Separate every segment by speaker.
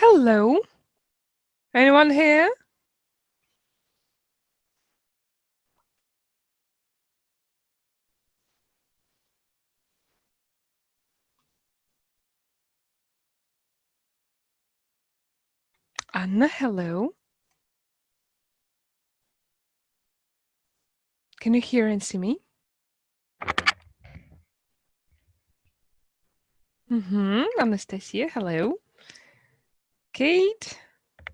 Speaker 1: Hello. Anyone here? Anna, hello. Can you hear and see me? Anastasia, hello. Kate,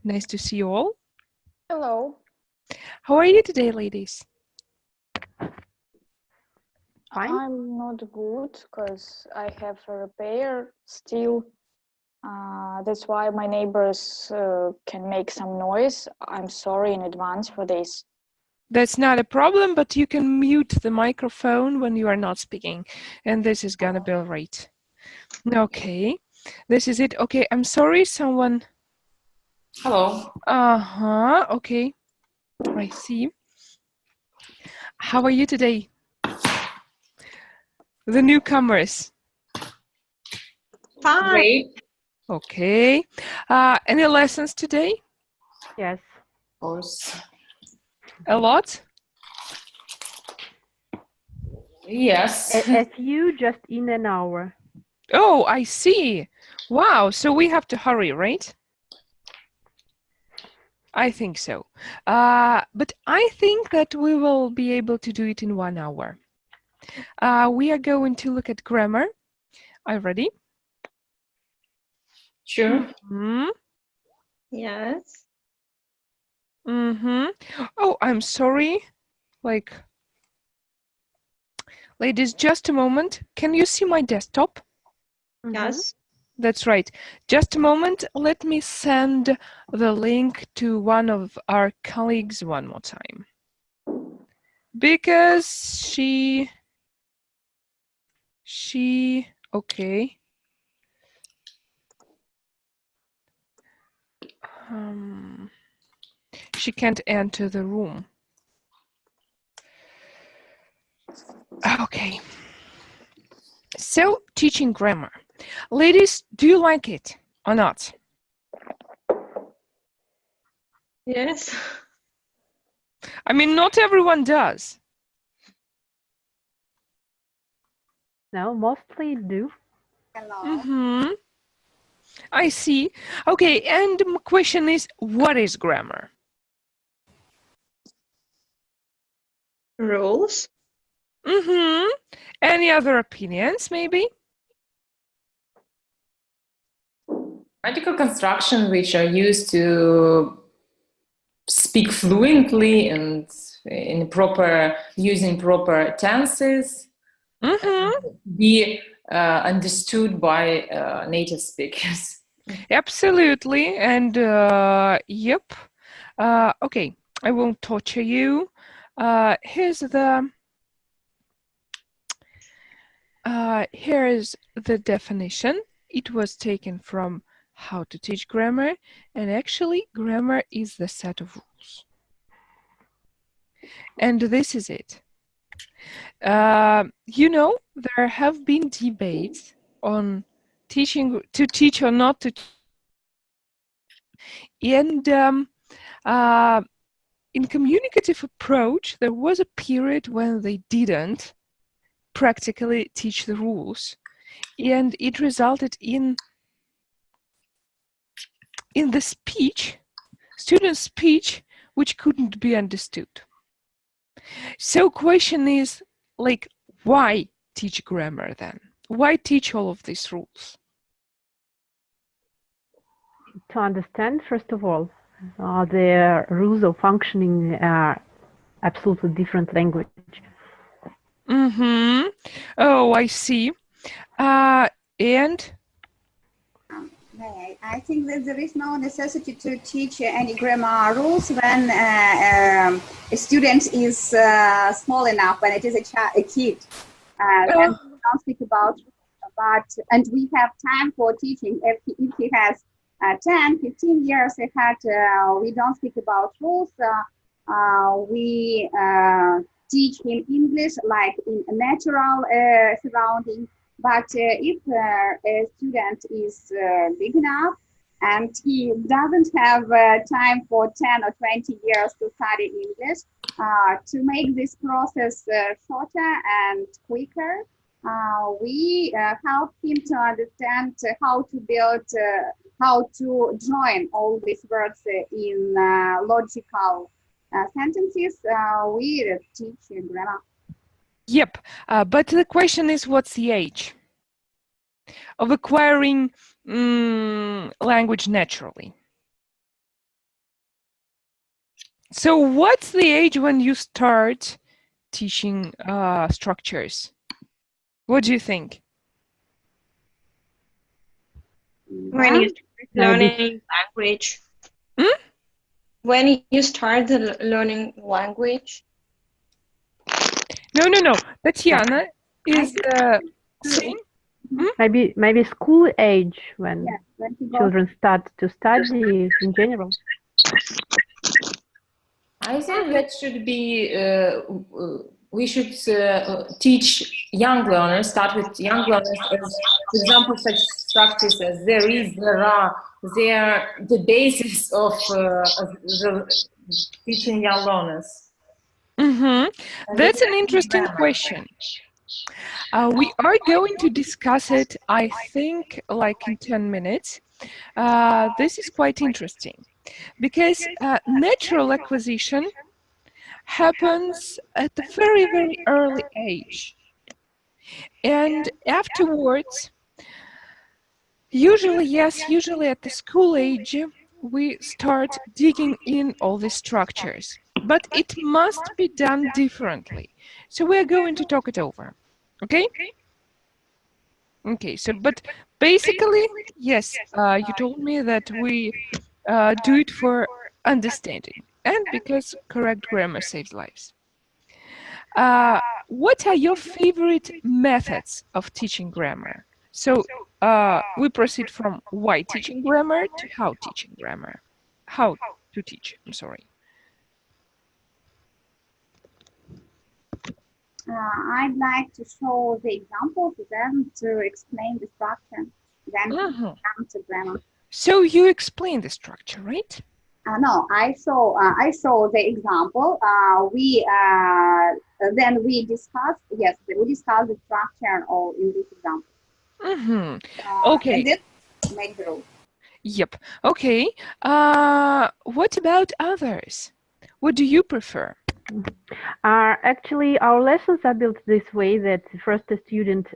Speaker 1: nice to see you all.
Speaker 2: Hello.
Speaker 1: How are you today, ladies?
Speaker 3: Fine.
Speaker 2: I'm not good because I have a repair still. That's why my neighbors can make some noise. I'm sorry in advance for this.
Speaker 1: That's not a problem, but you can mute the microphone when you are not speaking, and this is gonna be all right. Okay, this is it. Okay, I'm sorry, someone.
Speaker 4: Hello.
Speaker 1: Okay, I see. How are you today? The newcomers.
Speaker 4: Fine. Great.
Speaker 1: Okay. Any lessons today?
Speaker 3: Yes.
Speaker 4: Of course.
Speaker 1: A lot?
Speaker 4: Yes.
Speaker 3: A few just in an hour.
Speaker 1: Oh, I see. Wow, so we have to hurry, right? I think so. But I think that we will be able to do it in 1 hour. We are going to look at grammar. Are you ready?
Speaker 4: Sure.
Speaker 2: Yes.
Speaker 1: Oh, I'm sorry. Ladies, just a moment. Can you see my desktop?
Speaker 2: Yes.
Speaker 1: That's right. Just a moment. Let me send the link to one of our colleagues one more time. Because okay. She can't enter the room. Okay. So, teaching grammar. Ladies, do you like it or not?
Speaker 2: Yes.
Speaker 1: I mean, not everyone does.
Speaker 3: No, mostly do.
Speaker 1: I see. Okay, and the question is, what is grammar?
Speaker 2: Rules.
Speaker 1: Any other opinions, maybe?
Speaker 4: Grammatical construction which are used to speak fluently and in proper using proper tenses, be understood by native speakers.
Speaker 1: Absolutely, and yep. Okay, I won't torture you. Here's the definition. It was taken from How to Teach Grammar, and actually grammar is the set of rules. And this is it. You know, there have been debates on to teach or not to. And in communicative approach, there was a period when they didn't practically teach the rules, and it resulted in the student speech, which couldn't be understood. So question is, like, why teach grammar then? Why teach all of these rules?
Speaker 3: To understand, first of all, the rules of functioning are absolutely different language.
Speaker 1: Oh, I see. And
Speaker 5: I think that there is no necessity to teach any grammar rules when a student is small enough, when it is a kid. Then we don't speak about, and we have time for teaching. If he has 10, 15 years ahead, we don't speak about rules. We teach him English like in a natural surrounding. But if a student is big enough, and he doesn't have time for 10 or 20 years to study English. To make this process shorter and quicker, we help him to understand how to build, how to join all these words in logical sentences. We teach grammar.
Speaker 1: Yep, but the question is, what's the age of acquiring language naturally? So what's the age when you start teaching structures? What do you think?
Speaker 6: When you start learning language.
Speaker 1: Hmm?
Speaker 6: When you start learning language.
Speaker 1: No. Tatiana is saying.
Speaker 3: Maybe school age when
Speaker 5: when
Speaker 3: children start to study in general.
Speaker 4: I think that should be, we should teach young learners, start with young learners as, for example, such structures as there is, there are, they are the basis of the teaching young learners.
Speaker 1: That's an interesting question. We are going to discuss it, I think, like in 10 minutes. This is quite interesting because natural acquisition happens at a very, very early age. And afterwards, usually at the school age, we start digging in all the structures. But it must be done differently. So we're going to talk it over. Okay? Okay, so, but basically, yes, you told me that we do it for understanding and because correct grammar saves lives. What are your favorite methods of teaching grammar? So we proceed from why teaching grammar to how teaching grammar. How to teach, I'm sorry.
Speaker 5: I'd like to show the example to them to explain the structure. Then come to grammar.
Speaker 1: So you explain the structure, right?
Speaker 5: No, I show the example. Then we discuss. Yes, we discuss the structure or in this example.
Speaker 1: Okay.
Speaker 5: And then make the rule.
Speaker 1: Yep. Okay. What about others? What do you prefer?
Speaker 3: Actually, our lessons are built this way that first the student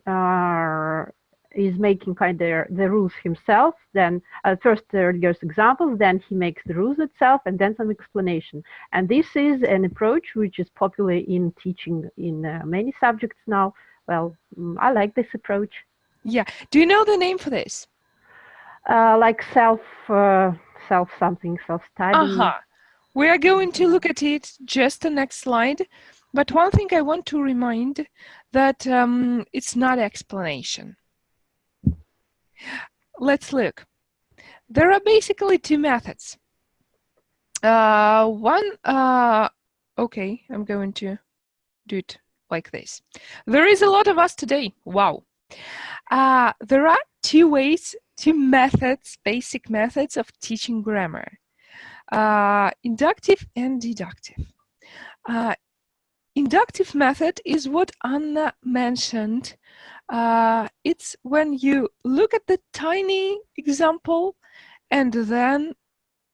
Speaker 3: is making kind of the rules himself, then first there's examples, then he makes the rules itself, and then some explanation. And this is an approach which is popular in teaching in many subjects now. Well, I like this approach.
Speaker 1: Yeah. Do you know the name for this?
Speaker 3: Like self-study.
Speaker 1: We are going to look at it just the next slide. But one thing I want to remind that it's not explanation. Let's look. There are basically two methods. Okay, I'm going to do it like this. There is a lot of us today. Wow. There are two ways, two methods, basic methods of teaching grammar. Inductive and deductive. Inductive method is what Anna mentioned. It's when you look at the tiny example and then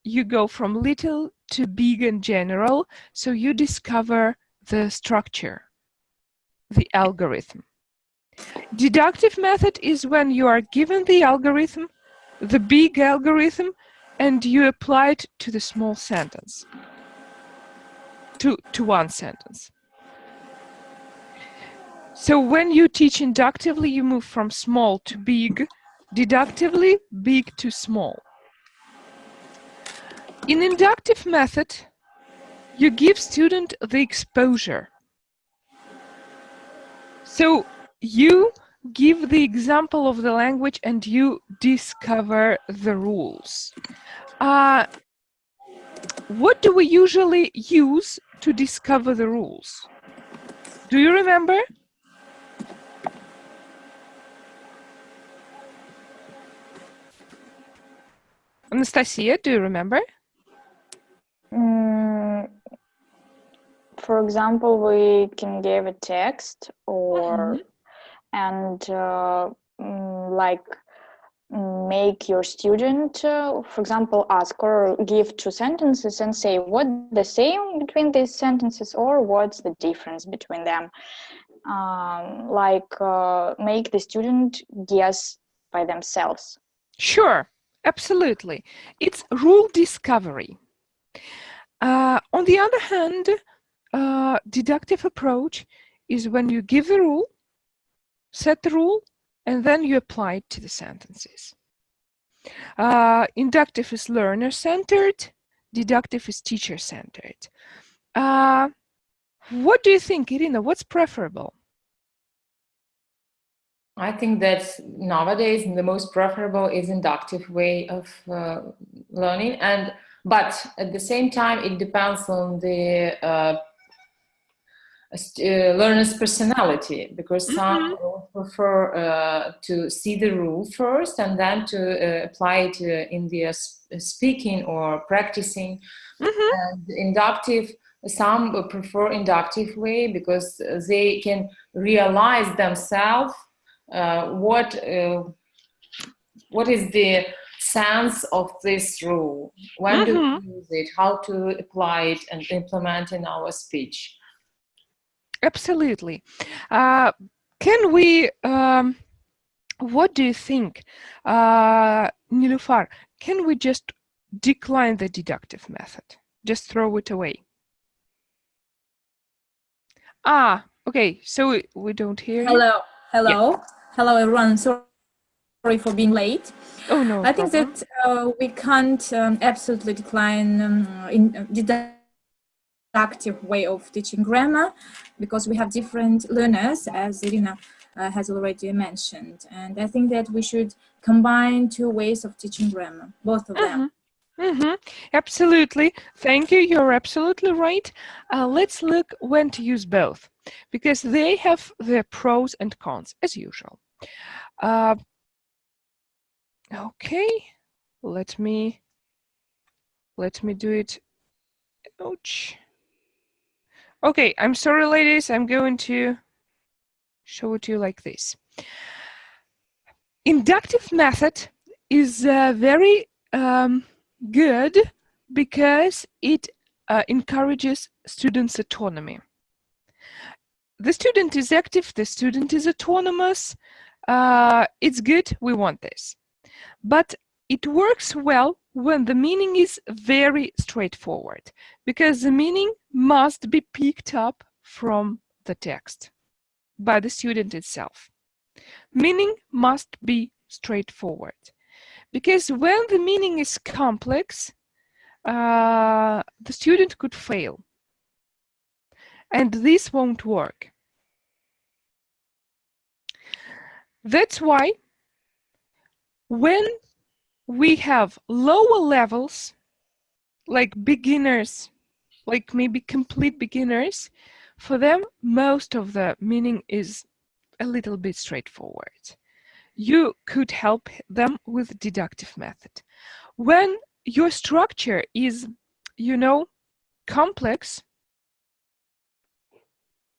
Speaker 1: you go from little to big and general, so you discover the structure, the algorithm. Deductive method is when you are given the algorithm, the big algorithm, and you apply it to the small sentence, to one sentence. So when you teach inductively, you move from small to big, deductively, big to small. In inductive method, you give student the exposure. So you give the example of the language and you discover the rules. What do we usually use to discover the rules? Do you remember? Anastasia, do you remember?
Speaker 2: For example, we can give a text or like make your student, for example, ask or give 2 sentences and say what the same between these sentences or what's the difference between them. Make the student guess by themselves.
Speaker 1: Sure, absolutely. It's rule discovery. On the other hand, deductive approach is when you give the rule, set the rule, and then you apply it to the sentences. Inductive is learner-centered, deductive is teacher-centered. What do you think, Irina? What's preferable?
Speaker 4: I think that nowadays the most preferable is inductive way of learning, but at the same time it depends on the learner's personality, because some prefer to see the rule first and then to apply it in their speaking or practicing. And inductive, some prefer inductive way because they can realize themselves what is the sense of this rule, when do we use it, how to apply it and implement in our speech.
Speaker 1: Absolutely. Can we, what do you think, Nilufar, can we just decline the deductive method? Just throw it away? Okay, so we don't hear you.
Speaker 7: Hello everyone, sorry for being late.
Speaker 1: Oh, no
Speaker 7: I
Speaker 1: problem.
Speaker 7: think that we can't absolutely decline in deductive way of teaching grammar, because we have different learners, as Irina has already mentioned, and I think that we should combine 2 ways of teaching grammar, both of them.
Speaker 1: Absolutely. Thank you. You're absolutely right. Let's look when to use both, because they have their pros and cons, as usual. Okay, let me do it. Ouch. Okay, I'm sorry, ladies. I'm going to show it to you like this. Inductive method is very good because it encourages students' autonomy. The student is active, the student is autonomous. It's good, we want this. But it works well when the meaning is very straightforward, because the meaning must be picked up from the text by the student itself. Meaning must be straightforward, because when the meaning is complex, the student could fail, and this won't work. That's why when we have lower levels, like beginners, like maybe complete beginners, for them most of the meaning is a little bit straightforward. You could help them with deductive method. When your structure is, complex,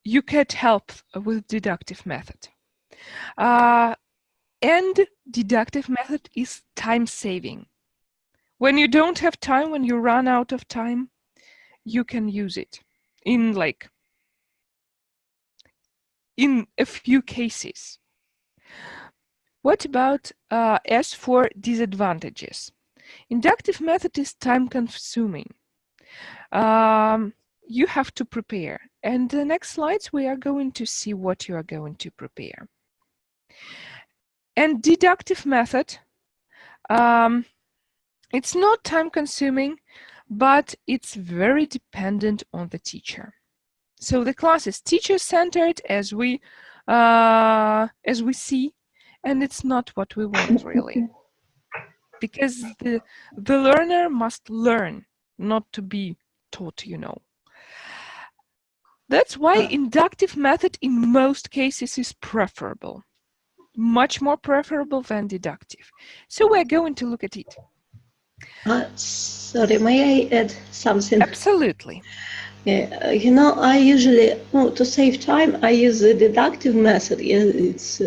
Speaker 1: you could help with deductive method. And deductive method is time saving. When you don't have time, when you run out of time, you can use it in a few cases. What about as for disadvantages? Inductive method is time consuming. You have to prepare. And the next slides, we are going to see what you are going to prepare. And deductive method, it's not time consuming, but it's very dependent on the teacher. So the class is teacher-centered, as we see, and it's not what we want really, because the learner must learn, not to be taught, That's why inductive method in most cases is preferable, much more preferable than deductive. So we're going to look at it.
Speaker 8: Sorry, may I add something?
Speaker 1: Absolutely.
Speaker 8: You know, I usually, to save time, I use the deductive method. It's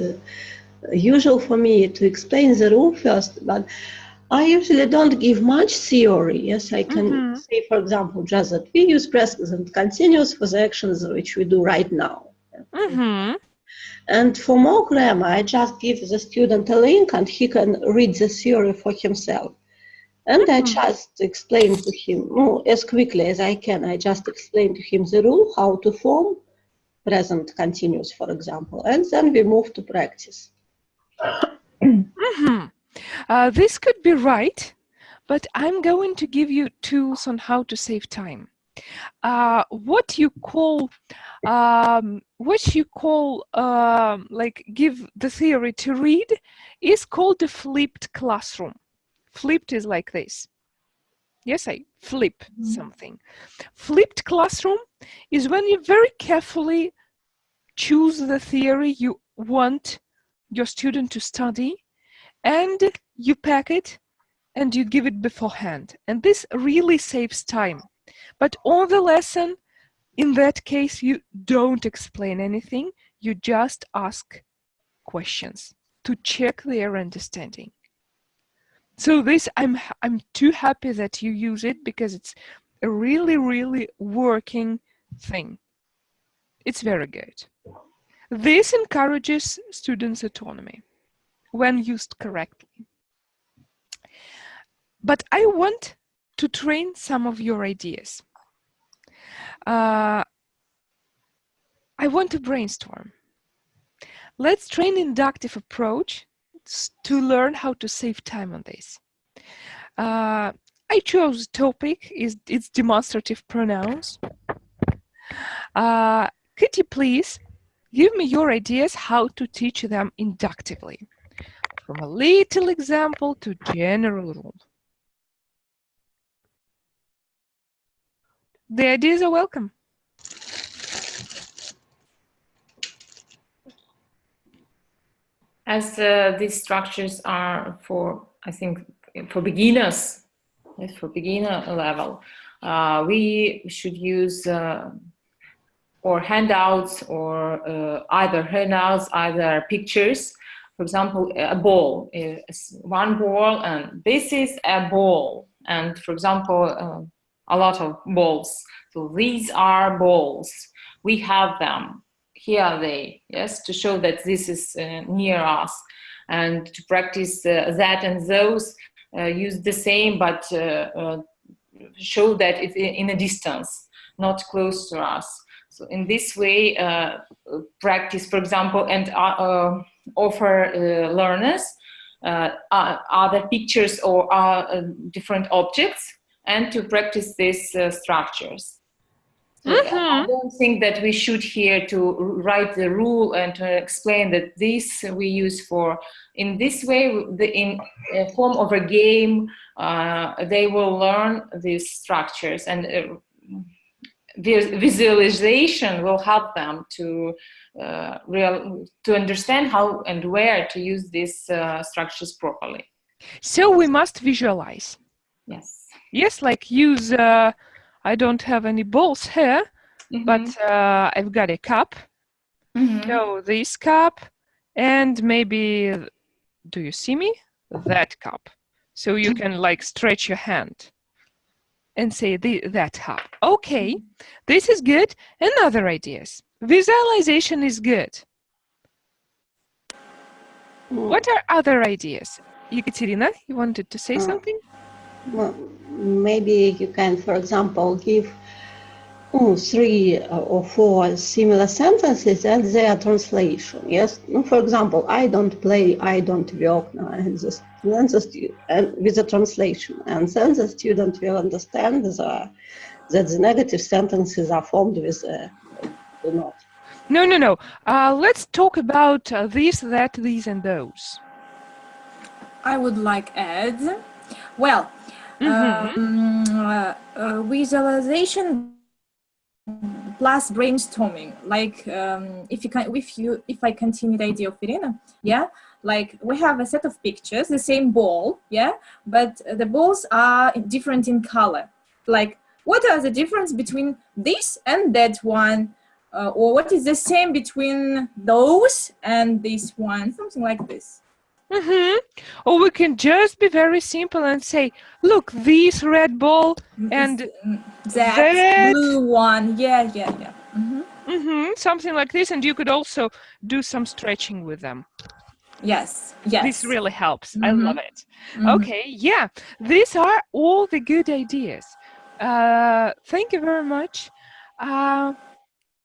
Speaker 8: usual for me to explain the rule first, but I usually don't give much theory. Yes, I can say, for example, just that we use present continuous for the actions which we do right now. And for more grammar, I just give the student a link and he can read the theory for himself. And I just explain to him, as quickly as I can, I just explain to him the rule, how to form present continuous, for example, and then we move to practice.
Speaker 1: This could be right, but I'm going to give you tools on how to save time. What you call like give the theory to read is called a flipped classroom. Flipped is like this. Yes, I flip something. Flipped classroom is when you very carefully choose the theory you want your student to study, and you pack it and you give it beforehand. And this really saves time. But on the lesson, in that case, you don't explain anything. You just ask questions to check their understanding. So this, I'm too happy that you use it because it's a really, really working thing. It's very good. This encourages students' autonomy when used correctly. But I want to train some of your ideas. I want to brainstorm. Let's train inductive approach to learn how to save time on this. I chose topic, it's demonstrative pronouns. Could you please give me your ideas how to teach them inductively? From a little example to general rule. The ideas are welcome.
Speaker 4: As these structures are for, I think, for beginners, yes, for beginner level, we should use or handouts or either handouts, either pictures. For example, a ball, one ball, and this is a ball. And for example, a lot of balls. So these are balls. We have them. Here are they, yes, to show that this is near us. And to practice that and those, use the same, but show that it's in a distance, not close to us. So in this way, practice, for example, and offer learners other pictures or different objects, and to practice these structures. So I don't think that we should here to write the rule and to explain that this we use for, in this way, in a form of a game, they will learn these structures, and visualization will help them to understand how and where to use these structures properly.
Speaker 1: So we must visualize.
Speaker 4: Yes.
Speaker 1: Yes, like use, I don't have any balls here, but I've got a cup. So this cup, and maybe, do you see me? That cup. So you can like stretch your hand and say that cup. Okay, this is good. And other ideas. Visualization is good. What are other ideas? Ekaterina, you wanted to say something?
Speaker 8: Well, maybe you can, for example, give 3 or 4 similar sentences and their translation. Yes, for example, I don't play, I don't work, and with the translation, and then the student will understand that the negative sentences are formed with do not.
Speaker 1: No. Let's talk about this, that, these, and those.
Speaker 7: I would like add. Well, visualization plus brainstorming. Like if I continue the idea of Irina, yeah, Like we have a set of pictures, the same ball, yeah, but the balls are different in color. Like, what are the difference between this and that one? Or what is the same between those and this one? Something like this.
Speaker 1: Or we can just be very simple and say, look, this red ball and
Speaker 7: that blue one. Yeah.
Speaker 1: something like this. And you could also do some stretching with them.
Speaker 7: Yes.
Speaker 1: This really helps. I love it. Okay, yeah, these are all the good ideas. Thank you very much.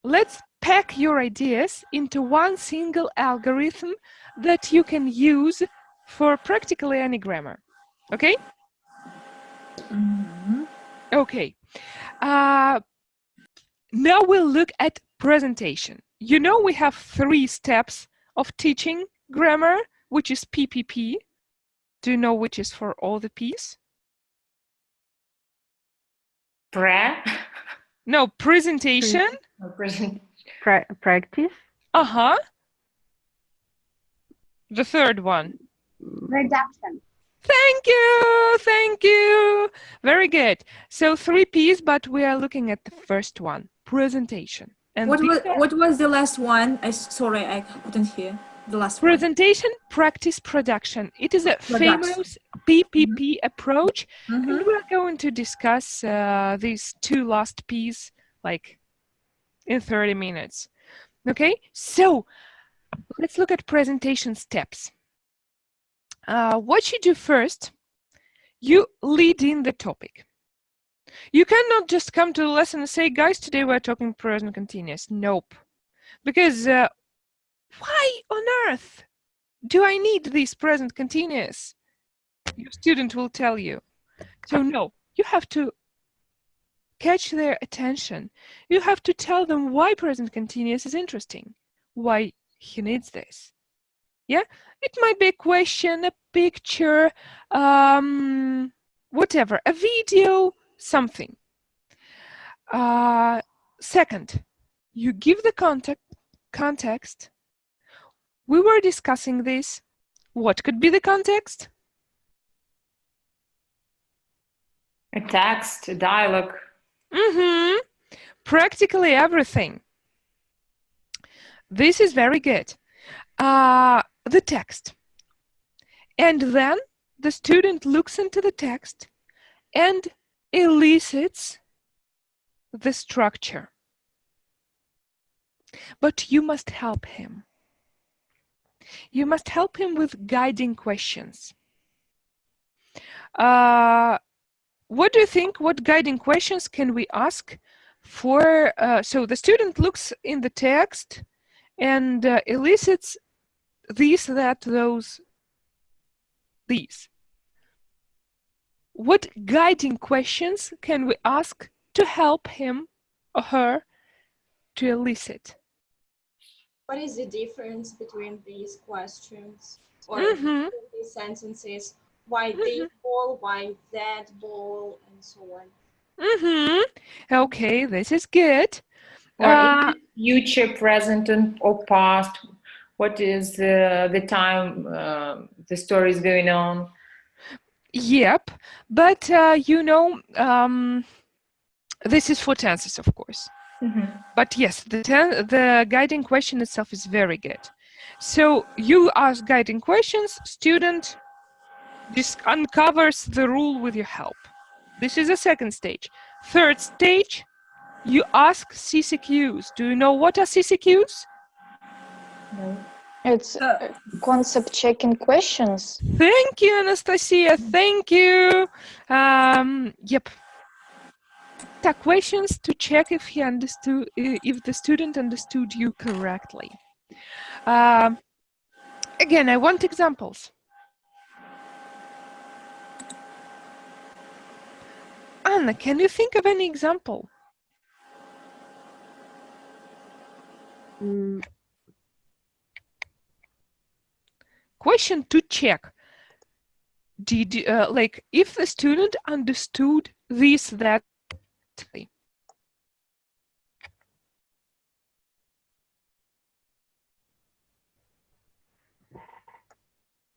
Speaker 1: Let's pack your ideas into one single algorithm that you can use for practically any grammar. Okay? Okay. Now we'll look at presentation. You know we have 3 steps of teaching grammar, which is PPP. Do you know which is for all the P's? No, presentation.
Speaker 3: Practice.
Speaker 1: The third one.
Speaker 5: Reduction.
Speaker 1: Thank you. Very good. So 3 P's, but we are looking at the first one, presentation. And
Speaker 7: what was the last one? Sorry, I couldn't hear the last one.
Speaker 1: Presentation, practice, production. It is a famous PPP approach, and we're going to discuss these 2 last P's like in 30 minutes. Okay, so let's look at presentation steps. What you do first, you lead in the topic. You cannot just come to the lesson and say, guys, today we're talking present continuous. Nope. Because why on earth do I need this present continuous? Your student will tell you. So no, you have to catch their attention. You have to tell them why present continuous is interesting, why he needs this. Yeah, it might be a question, a picture, whatever, a video, something. Second, you give the context. We were discussing this. What could be the context?
Speaker 4: A text, a dialogue.
Speaker 1: Practically everything. This is very good. The text. And then the student looks into the text and elicits the structure. But you must help him. You must help him with guiding questions. What do you think? What guiding questions can we ask for? So the student looks in the text and elicits these, that, those, these. What guiding questions can we ask to help him or her to elicit?
Speaker 6: What is the difference between these questions or these sentences? Why this ball, why that ball, and so on?
Speaker 1: Okay, this is good.
Speaker 4: Or future, present, or past. What is the time the story is going on?
Speaker 1: Yep, but you know, this is for tenses, of course. But yes, the guiding question itself is very good. So you ask guiding questions, student uncovers the rule with your help. This is the second stage. Third stage, you ask CCQs. Do you know what are CCQs?
Speaker 4: No.
Speaker 2: It's concept checking questions.
Speaker 1: Thank you, Anastasia. Thank you. Yep. Questions to check if he understood, if the student understood you correctly. Again, I want examples. Anna, can you think of any example? Question to check. Did like if the student understood this, that?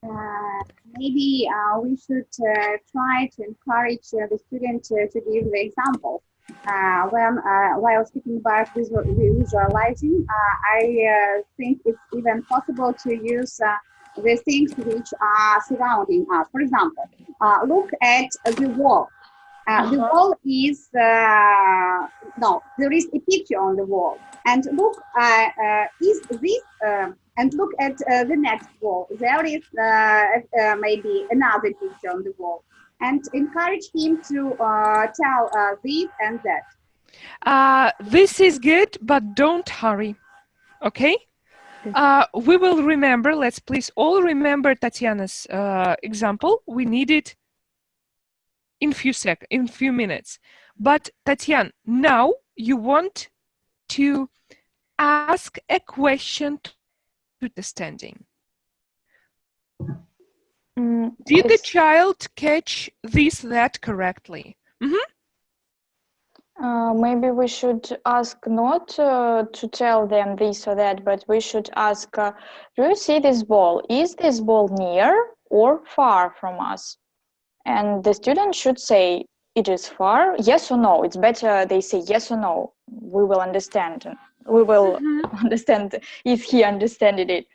Speaker 5: Maybe we should try to encourage the student to give the example. While speaking about visualizing, I think it's even possible to use the things which are surrounding us. For example, look at the wall. The wall is, no, there is a picture on the wall. And look, is this, and look at the next wall. There is maybe another picture on the wall. And encourage him to tell this and that.
Speaker 1: This is good, but don't hurry, okay? We will remember, let's please all remember Tatiana's example. We need it in few minutes. But Tatiana, now you want to ask a question to the standing. Did the child catch this, that correctly?
Speaker 2: Maybe we should ask not to tell them this or that, but we should ask, do you see this ball? Is this ball near or far from us? And the student should say, it is far, yes or no. It's better they say yes or no. We will understand. We will understand if he understood it.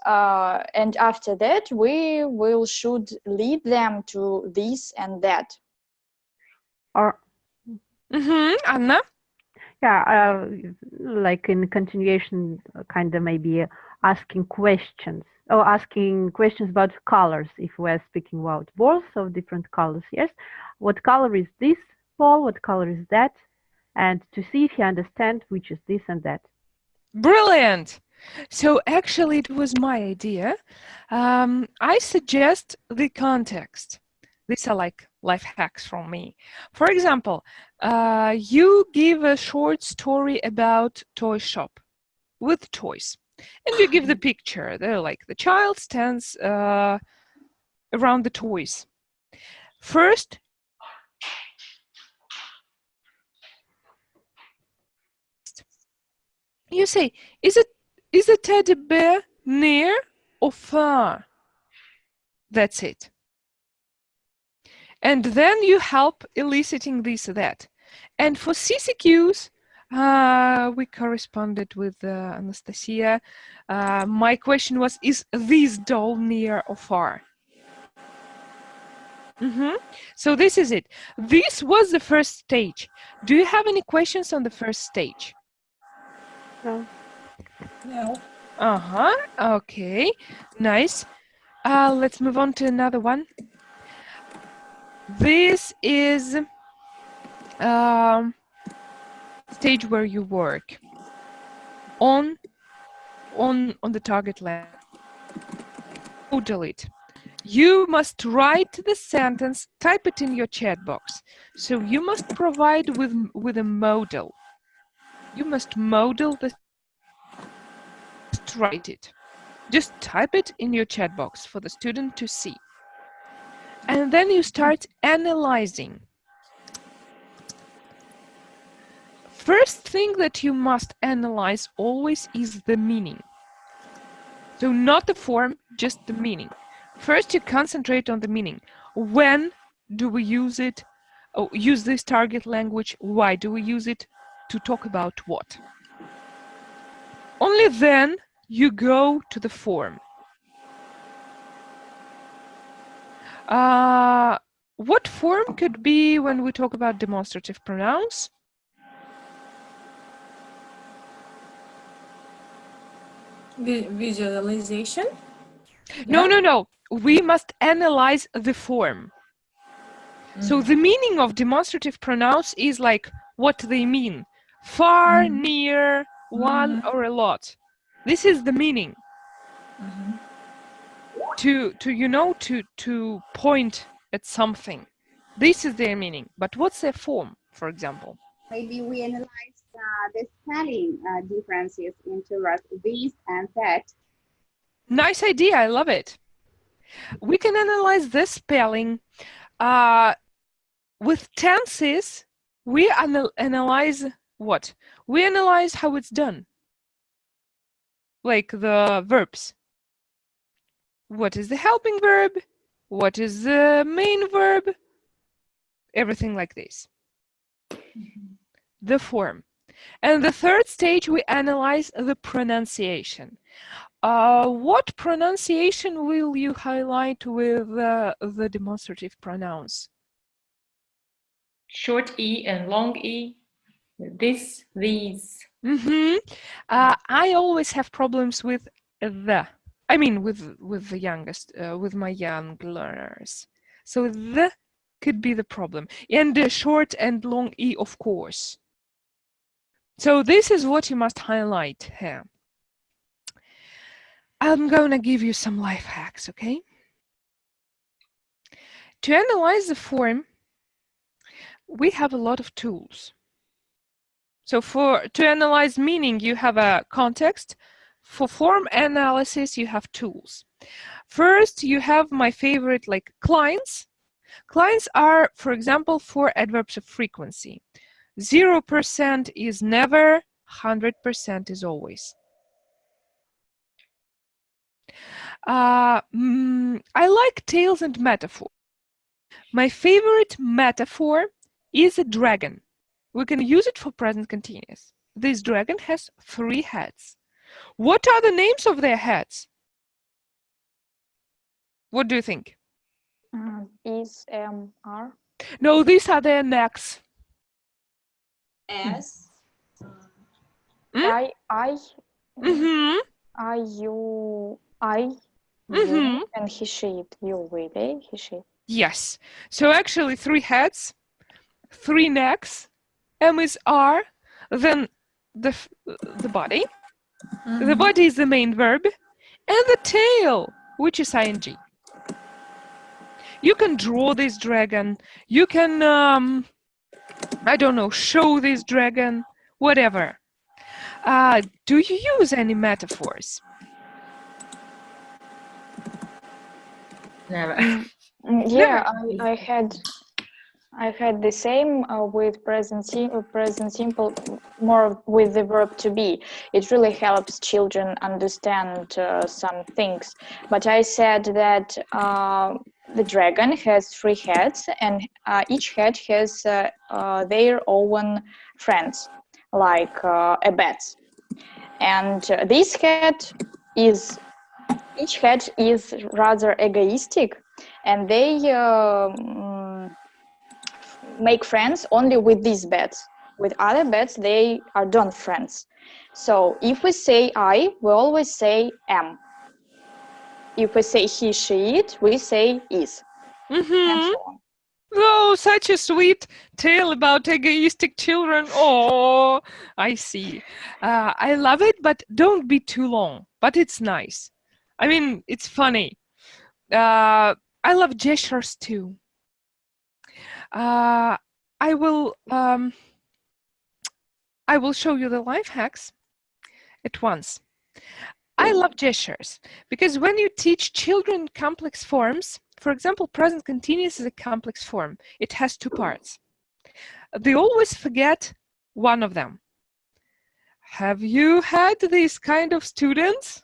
Speaker 2: And after that, we should lead them to this and that.
Speaker 3: Or
Speaker 1: Anna?
Speaker 3: Yeah, like in continuation, kind of maybe asking questions or asking questions about colors. If we're speaking about balls of different colors, yes, what color is this ball? What color is that? And to see if you understand which is this and that.
Speaker 1: Brilliant. So actually, it was my idea. I suggest the context. These are like life hacks from me. For example, you give a short story about toy shop with toys, and you give the picture. They're like the child stands around the toys. First, you say, is a teddy bear near or far? That's it. And then you help eliciting this or that. And for CCQs, we corresponded with Anastasia. My question was, is this doll near or far? So this is it. This was the first stage. Do you have any questions on the first stage?
Speaker 3: No.
Speaker 1: No. Okay. Nice. Let's move on to another one. This is stage where you work on the target language. Delete. You must write the sentence, type it in your chat box. So you must provide with a modal. You must model the. Just write it. Just type it in your chat box for the student to see. And then you start analyzing. First thing that you must analyze always is the meaning. So not the form, just the meaning. First, you concentrate on the meaning. When do we use it? Oh, use this target language? Why do we use it? To talk about what? Only then you go to the form. What form could be when we talk about demonstrative pronouns?
Speaker 7: Visualization?
Speaker 1: No. We must analyze the form. So the meaning of demonstrative pronouns is like what they mean. Far, near, one, or a lot. This is the meaning. To point at something. This is their meaning. But what's their form, for example?
Speaker 5: Maybe we analyze the spelling differences into this and that.
Speaker 1: Nice idea. I love it. We can analyze the spelling. With tenses, we analyze what? We analyze how it's done. Like the verbs. what is the helping verb, what is the main verb, everything like this. The form. And the third stage, we analyze the pronunciation. What pronunciation will you highlight with the demonstrative pronouns?
Speaker 4: Short E and long E. This, these.
Speaker 1: I always have problems with the. I mean, with the youngest, with my young learners. So the could be the problem. And the short and long E, of course. So this is what you must highlight here. I'm going to give you some life hacks, okay? To analyze the form, we have a lot of tools. So to analyze meaning, you have a context. For form analysis, you have tools. First, you have my favorite, like clients. Clients are, for example, for adverbs of frequency. 0% is never, 100% is always. I like tales and metaphor. My favorite metaphor is a dragon. We can use it for present continuous. This dragon has 3 heads. What are the names of their heads? What do you think?
Speaker 2: Is, are?
Speaker 1: No, these are their necks.
Speaker 6: S.
Speaker 2: I.
Speaker 1: Mm-hmm.
Speaker 2: I, you, I.
Speaker 1: Mm-hmm.
Speaker 2: You, and he, she, it. You, we, they, he, she.
Speaker 1: Yes. So actually 3 heads, 3 necks, M is R, then the body. The body is the main verb, and the tail, which is ing. You can draw this dragon. You can, I don't know, show this dragon, whatever. Do you use any metaphors?
Speaker 4: Never.
Speaker 2: Yeah, I had the same with present simple, more with the verb to be. It really helps children understand some things. But I said that the dragon has 3 heads, and each head has their own friends, like a bat. And this head is, each head is rather egoistic, and they make friends only with these bats. With other bats, they are don't friends. So if we say I, we always say am. If we say he, she, it, we say is. And so on.
Speaker 1: Oh, such a sweet tale about egoistic children. Oh, I see. I love it, but don't be too long. But it's nice. I mean, it's funny. I love gestures too. I will show you the life hacks at once. I love gestures because when you teach children complex forms, for example, present continuous is a complex form. It has 2 parts. They always forget one of them. Have you had these kind of students?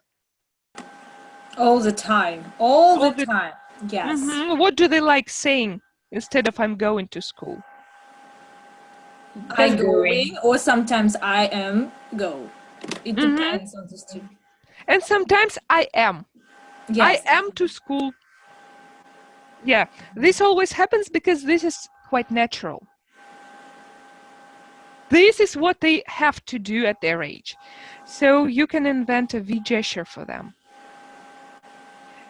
Speaker 7: All the time. All the time. Yes.
Speaker 1: What do they like saying instead of I'm going to school?
Speaker 7: I'm going, or sometimes I am go. It depends on the student.
Speaker 1: And sometimes I am.
Speaker 7: Yes.
Speaker 1: I am to school. Yeah, this always happens because this is quite natural. This is what they have to do at their age. So you can invent a V gesture for them.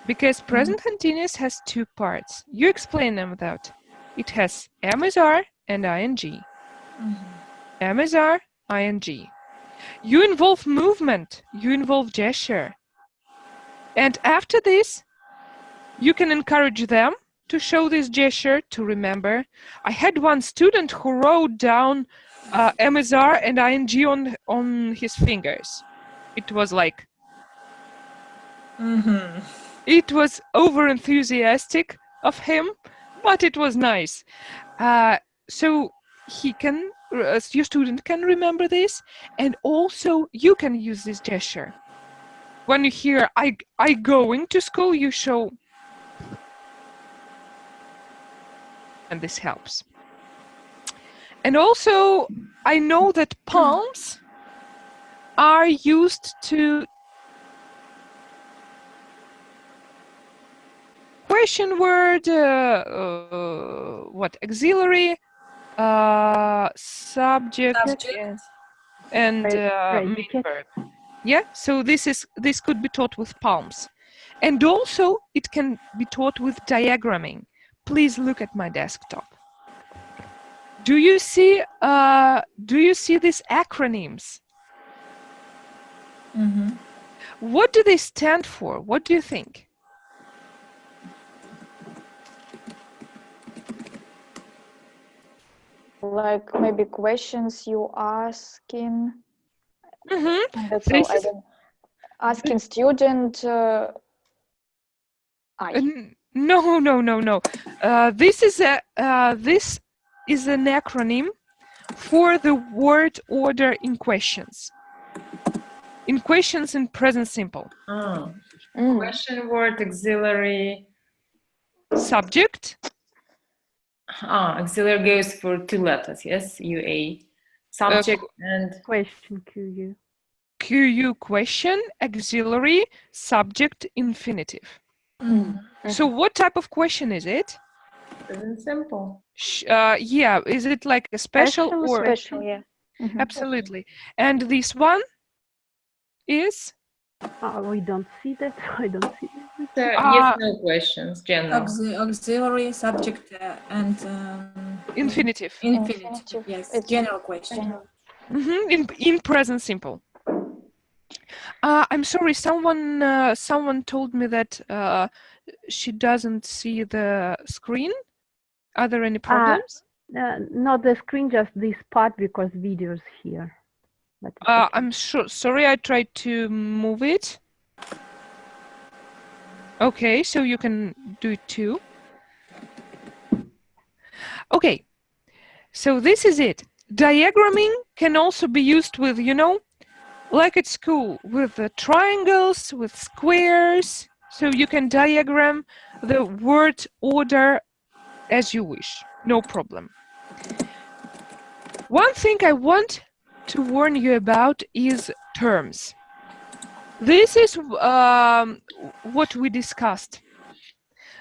Speaker 1: Because present continuous has 2 parts. You explain them that. It has am is R and ing. Am is R, ing. You involve movement. You involve gesture. And after this, you can encourage them to show this gesture, to remember. I had one student who wrote down am is R and ing on his fingers. It was like... It was over-enthusiastic of him, but it was nice. So he can, your student can remember this, and also you can use this gesture. When you hear I going to school, you show, and this helps. And also, I know that palms are used to question word, what, auxiliary, subject, and main verb. Yeah, so this could be taught with palms. And also it can be taught with diagramming. Please look at my desktop. Do you see these acronyms?
Speaker 7: Mm-hmm.
Speaker 1: What do they stand for? What do you think?
Speaker 2: Like maybe questions you asking.
Speaker 1: Mm-hmm.
Speaker 2: That's all. I don't asking student.
Speaker 1: No. This is an acronym for the word order in questions. In questions in present simple.
Speaker 4: Oh. Question word, auxiliary.
Speaker 1: Subject.
Speaker 4: Auxiliary goes for 2 letters, yes? UA. Subject and
Speaker 3: question, QU.
Speaker 1: QU question, auxiliary, subject, infinitive. So what type of question is it?
Speaker 4: Present simple.
Speaker 1: Yeah, is it like a special or
Speaker 2: special? Yeah.
Speaker 1: Absolutely. And this one is?
Speaker 3: We don't see that. I don't see that.
Speaker 4: Yes, no questions, general.
Speaker 7: Auxiliary, subject, and
Speaker 1: infinitive.
Speaker 7: Infinitive. Yes, it's general question.
Speaker 1: In present simple. I'm sorry, someone told me that she doesn't see the screen. Are there any problems?
Speaker 3: Not the screen, just this part, because video's here. But
Speaker 1: I'm sorry, I tried to move it. Okay, so you can do it too. Okay, so this is it. Diagramming can also be used with, like at school, with triangles, with squares. So you can diagram the word order as you wish, no problem. One thing I want to warn you about is terms. This is what we discussed.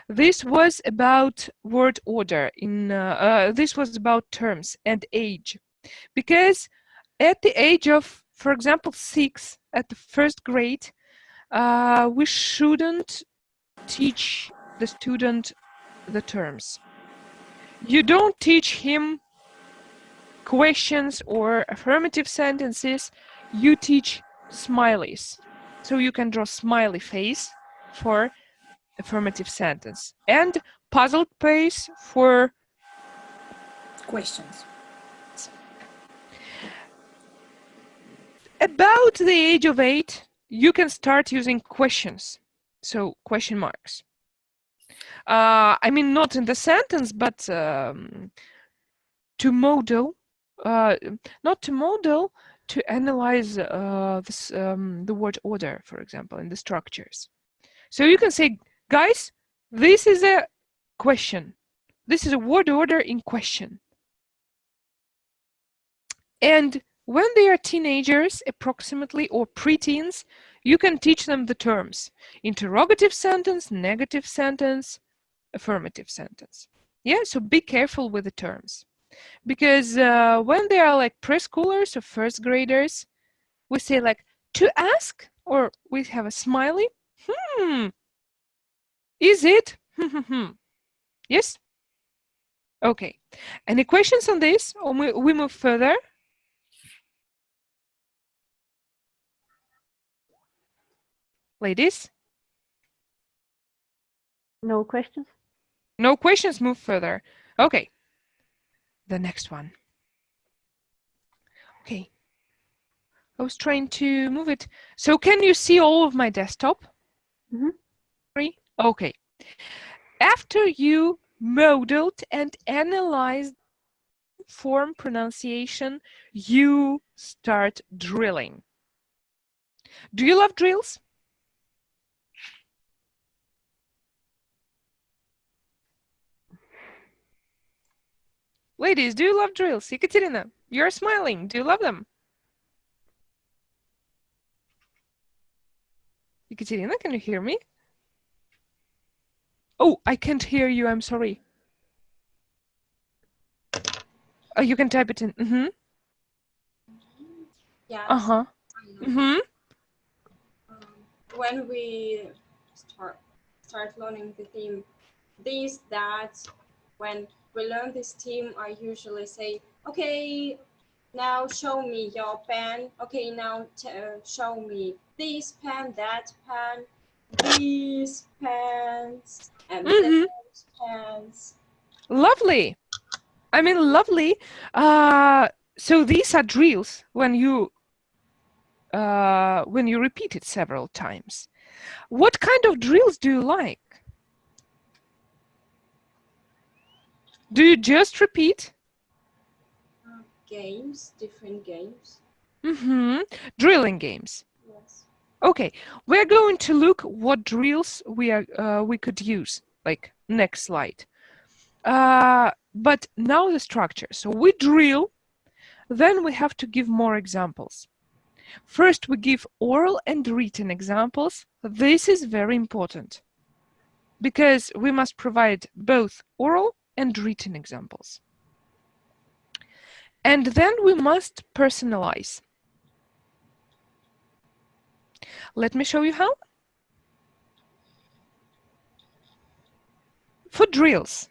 Speaker 1: This was about word order. This was about terms and age, because at the age of, for example, 6, at the 1st grade, we shouldn't teach the student the terms. You don't teach him questions or affirmative sentences. You teach smileys. So you can draw smiley face for affirmative sentence and puzzled face for
Speaker 7: questions.
Speaker 1: About the age of 8, you can start using questions. So question marks. I mean, not in the sentence, but to model, not to model, to analyze the word order, for example, in the structures. So you can say, guys, this is a question. This is a word order in question. And when they are teenagers, approximately, or preteens, you can teach them the terms: interrogative sentence, negative sentence, affirmative sentence. Yeah, so be careful with the terms. Because when they are like preschoolers or 1st graders, we say like, to ask, or we have a smiley. Is it? Yes? Okay. Any questions on this, or we move further? Ladies?
Speaker 3: No questions?
Speaker 1: No questions, move further. Okay. The next one. Okay. I was trying to move it. So can you see all of my desktop? Okay. After you modeled and analyzed form pronunciation, you start drilling. Do you love drills? Ladies, do you love drills? Ekaterina, you're smiling. Do you love them? Ekaterina, can you hear me? Oh, I can't hear you. I'm sorry. Oh, you can type it in. Mm-hmm.
Speaker 6: Yes.
Speaker 1: Uh-huh. Mm-hmm.
Speaker 6: When we start learning the theme, this, that, when we learn this theme, I usually say, okay, now show me your pen. Okay, now show me this pen, that pen, these pens, and those pens.
Speaker 1: Lovely. I mean, lovely. So these are drills when you repeat it several times. What kind of drills do you like? Do you just repeat?
Speaker 6: Games, different games.
Speaker 1: Mm-hmm. Drilling games.
Speaker 6: Yes.
Speaker 1: Okay, we're going to look what drills we could use. Like next slide. But now the structure. So we drill, then we have to give more examples. First, we give oral and written examples. This is very important because we must provide both oral and written examples. And then we must personalize. Let me show you how. For drills,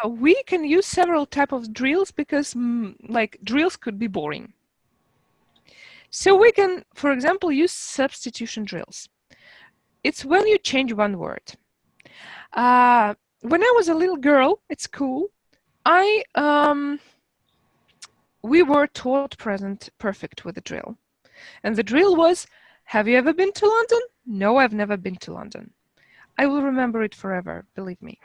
Speaker 1: we can use several types of drills because like drills could be boring. So we can, for example, use substitution drills. It's when you change one word. When I was a little girl at school, we were taught present perfect with the drill. And the drill was, have you ever been to London? No, I've never been to London. I will remember it forever, believe me.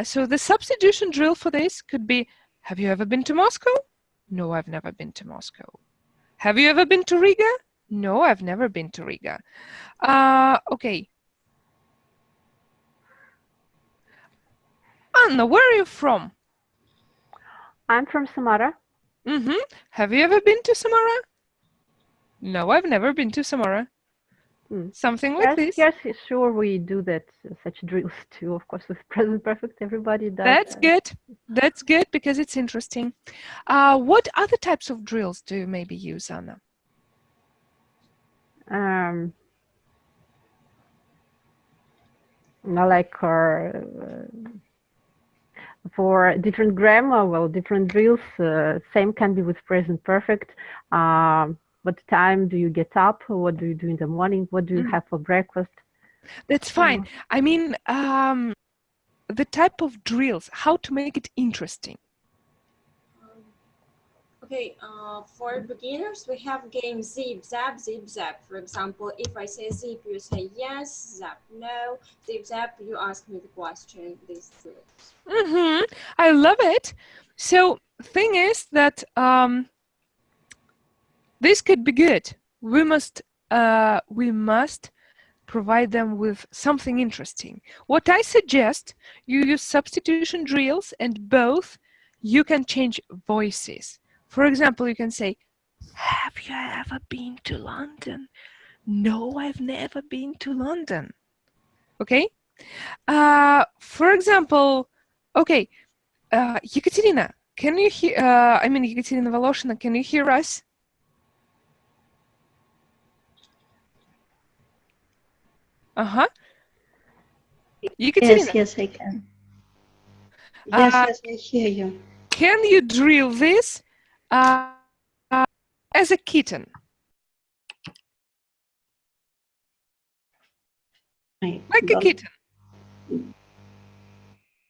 Speaker 1: So the substitution drill for this could be, have you ever been to Moscow? No, I've never been to Moscow. Have you ever been to Riga? No, I've never been to Riga. Okay. Anna, where are you from?
Speaker 3: I'm from Samara.
Speaker 1: Mm-hmm. Have you ever been to Samara? No, I've never been to Samara. Something like this.
Speaker 3: Yes, sure, we do that, such drills too, of course, with present perfect, everybody does.
Speaker 1: That's good. That's good because it's interesting. What other types of drills do you maybe use, Anna?
Speaker 3: Like for different grammar, well, different drills, same can be with present perfect. What time do you get up? What do you do in the morning? What do you have for breakfast?
Speaker 1: That's fine. I mean, the type of drills, how to make it interesting.
Speaker 6: Okay, for beginners, we have games zip, zap, zip, zap. For example, if I say zip, you say yes, zap, no. Zip, zap, you ask me the question, these drills.
Speaker 1: Mm-hmm. I love it. So, thing is that this could be good. We must provide them with something interesting. What I suggest, you use substitution drills, and both you can change voices. For example, you can say, have you ever been to London? No, I've never been to London. Okay? For example, okay, Ekaterina, can you hear, Ekaterina Voloshyna, can you hear us? Uh-huh. Ekaterina.
Speaker 8: Yes, I can. Yes, I hear you.
Speaker 1: Can you drill this as a kitten? Like a kitten.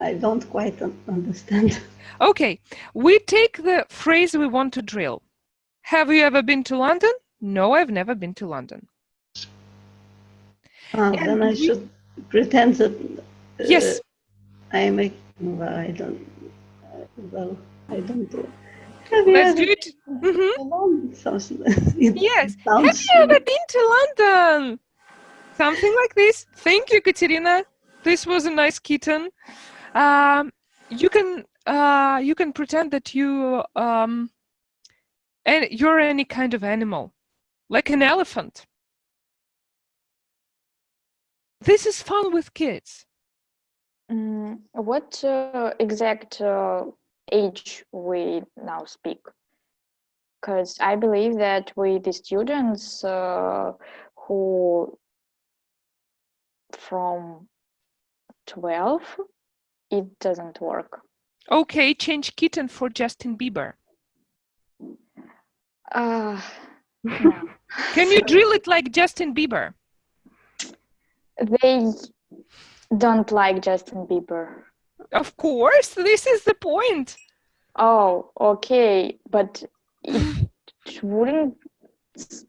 Speaker 8: I don't quite understand.
Speaker 1: Okay, we take the phrase we want to drill. Have you ever been to London? No, I've never been to London.
Speaker 8: Then I should pretend that
Speaker 1: yes.
Speaker 8: I'm a, well, I don't do it.
Speaker 1: Let's do it. Mm-hmm. Yes. Have you ever been to London? Something like this. Thank you, Katerina. This was a nice kitten. you can pretend that you're any kind of animal, like an elephant. This is fun with kids.
Speaker 2: What exact age we now speak? Because I believe that with the students who from 12, it doesn't work.
Speaker 1: Okay, change kitten for Justin Bieber.
Speaker 2: No.
Speaker 1: Can you drill it like Justin Bieber?
Speaker 2: They don't like Justin Bieber.
Speaker 1: Of course, this is the point.
Speaker 2: Oh, okay, but it wouldn't.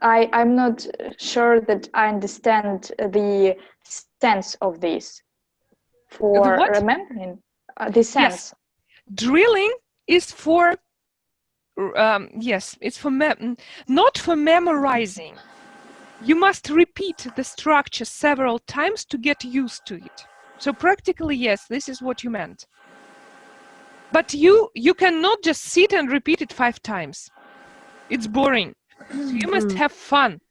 Speaker 2: I'm not sure that I understand the sense of this. For remembering the sense.
Speaker 1: Yes. Drilling is for yes, it's for not for memorizing. You must repeat the structure several times to get used to it. So practically, yes, this is what you meant. But you cannot just sit and repeat it 5 times. It's boring. So you must have fun.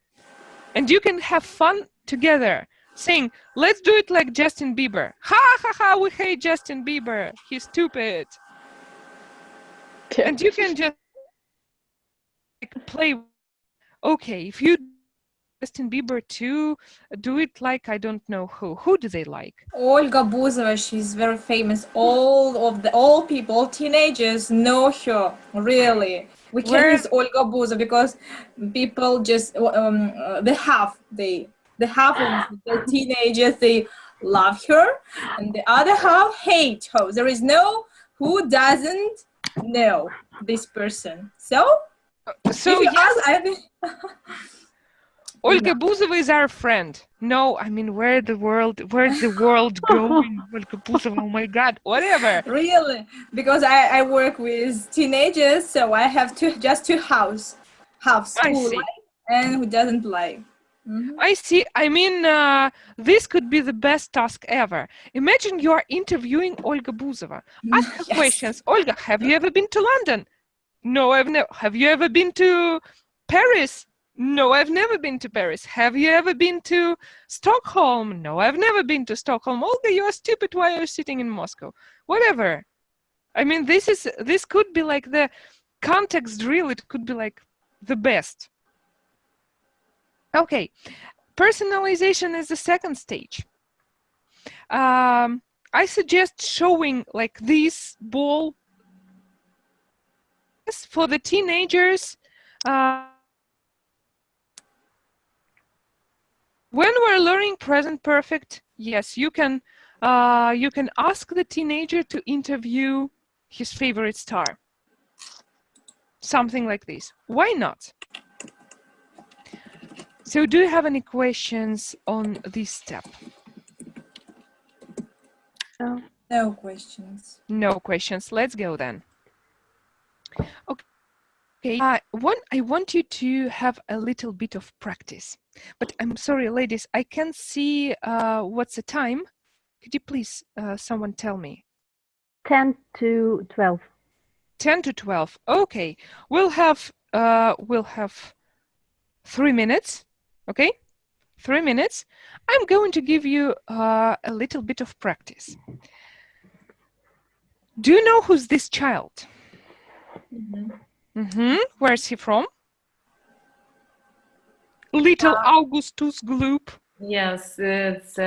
Speaker 1: And you can have fun together, saying, let's do it like Justin Bieber. Ha ha ha, we hate Justin Bieber. He's stupid. And you can just play. Okay, if you Justin Bieber too, do it like I don't know who. Who do they like?
Speaker 7: Olga Buzova, she's very famous. All people, all teenagers know her. Really, we can use Olga Buzova because people just the half of the teenagers they love her, and the other half hate her. There is no who doesn't know this person. So
Speaker 1: yes. Olga Buzova is our friend. No, I mean, where's the world going? Olga Buzova, oh my God, whatever.
Speaker 7: Really? Because I work with teenagers, so I have just two halves who like and who doesn't like. Mm-hmm.
Speaker 1: I see. I mean, this could be the best task ever. Imagine you are interviewing Olga Buzova. Ask her questions. Olga, have you ever been to London? No, I've never. Have you ever been to Paris? No, I've never been to Paris. Have you ever been to Stockholm? No, I've never been to Stockholm. Olga, you are stupid. Why are you sitting in Moscow? Whatever. I mean, this could be like the context drill. It could be like the best. Okay, personalization is the second stage. I suggest showing like this ball for the teenagers. When we're learning present perfect, yes, you can ask the teenager to interview his favorite star. Something like this. Why not? So do you have any questions on this step?
Speaker 7: No questions.
Speaker 1: No questions. Let's go then. Okay. I want you to have a little bit of practice. But I'm sorry, ladies, I can't see what's the time. Could you please, someone tell me?
Speaker 3: 10 to 12.
Speaker 1: 10 to 12. Okay. We'll have 3 minutes. Okay? 3 minutes. I'm going to give you a little bit of practice. Do you know who's this child? Where's he from? Little Augustus Gloop.
Speaker 4: Yes, it's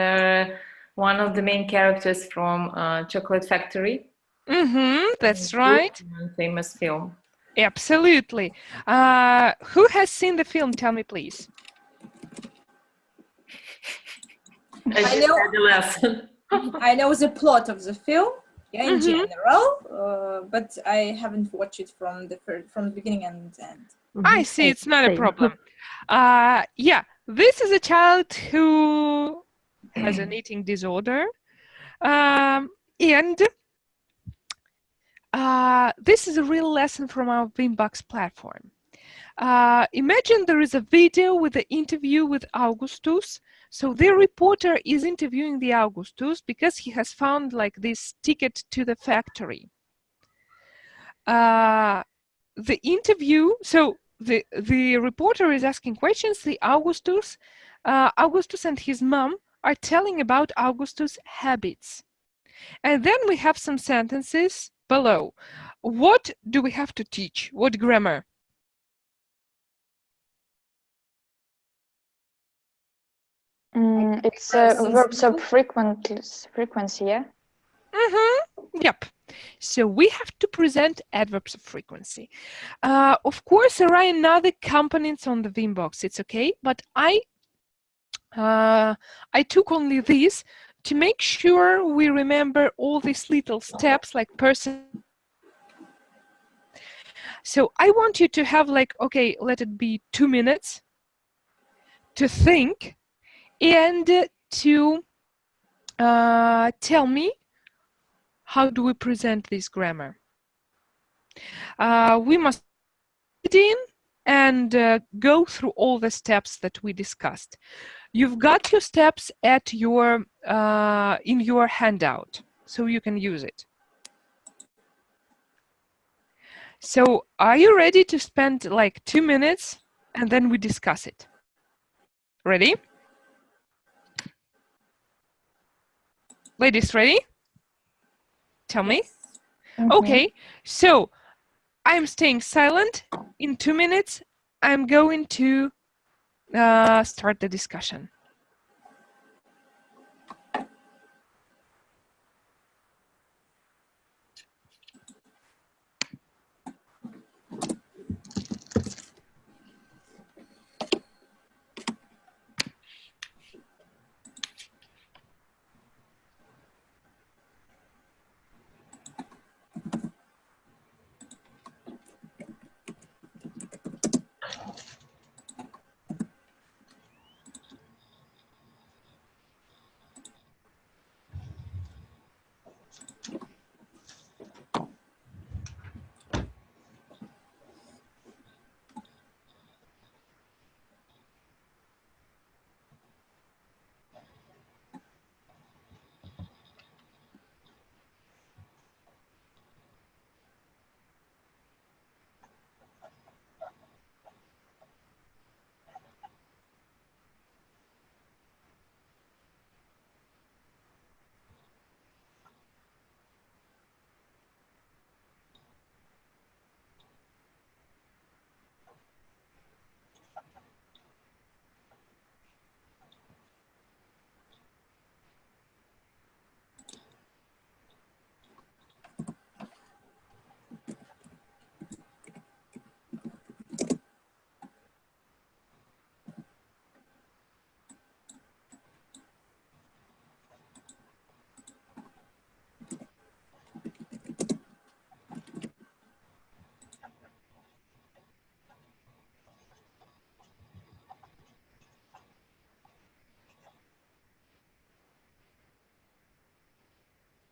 Speaker 4: one of the main characters from Chocolate Factory.
Speaker 1: That's right.
Speaker 4: Famous film.
Speaker 1: Absolutely. Who has seen the film? Tell me, please.
Speaker 7: I know the plot of the film, in general, but I haven't watched it from the beginning and end.
Speaker 1: I see. It's not a problem. Yeah, this is a child who has an eating disorder, and this is a real lesson from our Wimbucks platform. Imagine there is a video with the interview with Augustus. So the reporter is interviewing the Augustus because he has found like this ticket to the factory. The interview, so the reporter is asking questions. The Augustus and his mom are telling about Augustus' habits. And then we have some sentences below. What do we have to teach? What grammar?
Speaker 2: It's verbs of frequency, yeah?
Speaker 1: Yep. So we have to present adverbs of frequency. Of course, there are another components on the Vimbox. It's okay, but I took only these to make sure we remember all these little steps like person. So I want you to have like, okay, let it be 2 minutes to think and to tell me how do we present this grammar. We must put in and go through all the steps that we discussed. You've got your steps at your in your handout, so you can use it. So are you ready to spend like 2 minutes and then we discuss it? Ready? Ladies, ready? Tell me. Okay, so I'm staying silent. In 2 minutes, I'm going to start the discussion.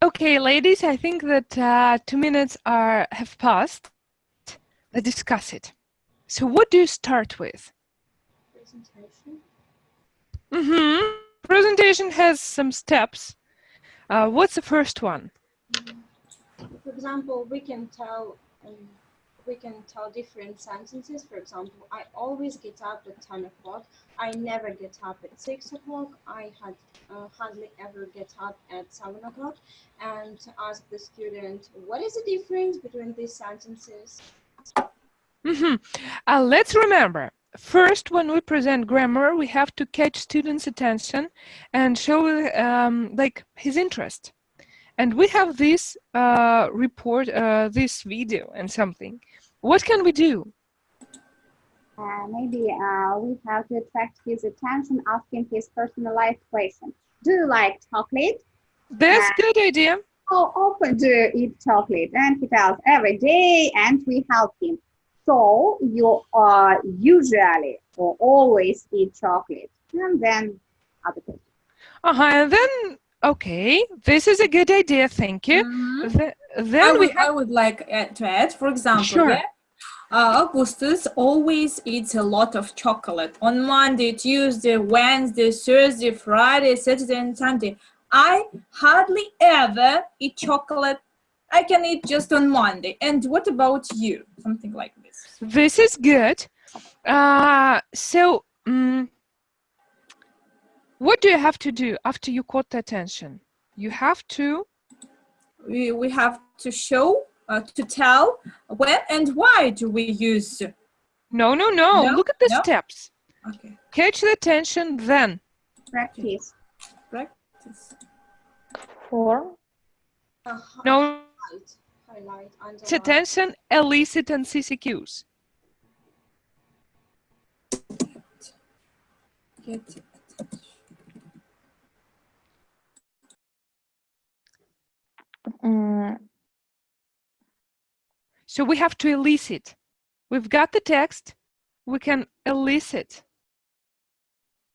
Speaker 1: Okay, ladies, I think that 2 minutes have passed. Let's discuss it. So what do you start with?
Speaker 6: Presentation.
Speaker 1: Presentation has some steps. What's the first one?
Speaker 6: For example, we can tell different sentences. For example, I always get up at 10 o'clock. I never get up at 6 o'clock. I hardly ever get up at 7 o'clock. And to ask the student, what is the difference between these sentences?
Speaker 1: Let's remember, first, when we present grammar, we have to catch students' attention and show like his interest. And we have this report, this video and something. What can we do?
Speaker 5: Maybe we have to attract his attention, asking his personalized question. Do you like chocolate?
Speaker 1: That's a good idea.
Speaker 5: How often do you eat chocolate? And he tells every day, and we help him. So you usually or always eat chocolate. And then other questions.
Speaker 1: And then, okay, this is a good idea. Thank you. Then
Speaker 7: I would like to add, for example,
Speaker 1: sure.
Speaker 7: Augustus always eats a lot of chocolate. On Monday, Tuesday, Wednesday, Thursday, Friday, Saturday, and Sunday. I hardly ever eat chocolate. I can eat just on Monday. And what about you? Something like this.
Speaker 1: This is good. What do you have to do after you caught the attention? You have to...
Speaker 7: We have to show, to tell when and why do we use...
Speaker 1: No. Look at the steps.
Speaker 7: Okay.
Speaker 1: Catch the attention, then.
Speaker 5: Practice.
Speaker 7: Practice.
Speaker 2: Form.
Speaker 1: No.
Speaker 6: Highlight,
Speaker 1: Catch attention, elicit, and CCQs.
Speaker 7: Get it.
Speaker 1: So we have to elicit. We've got the text. We can elicit.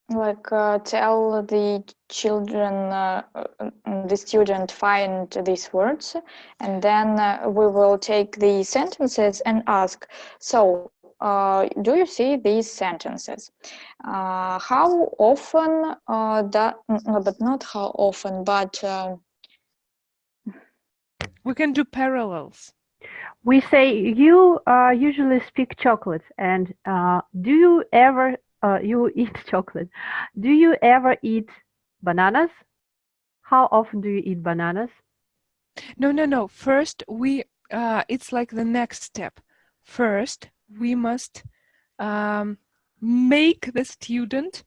Speaker 2: Like tell the children, the student find these words, and then we will take the sentences and ask, so do you see these sentences? How often, no, but not how often, but...
Speaker 1: we can do parallels.
Speaker 3: We say, you usually speak chocolate, and do you ever, you eat chocolate. Do you ever eat bananas? How often do you eat bananas?
Speaker 1: No. First, it's like the next step. First, we must make the student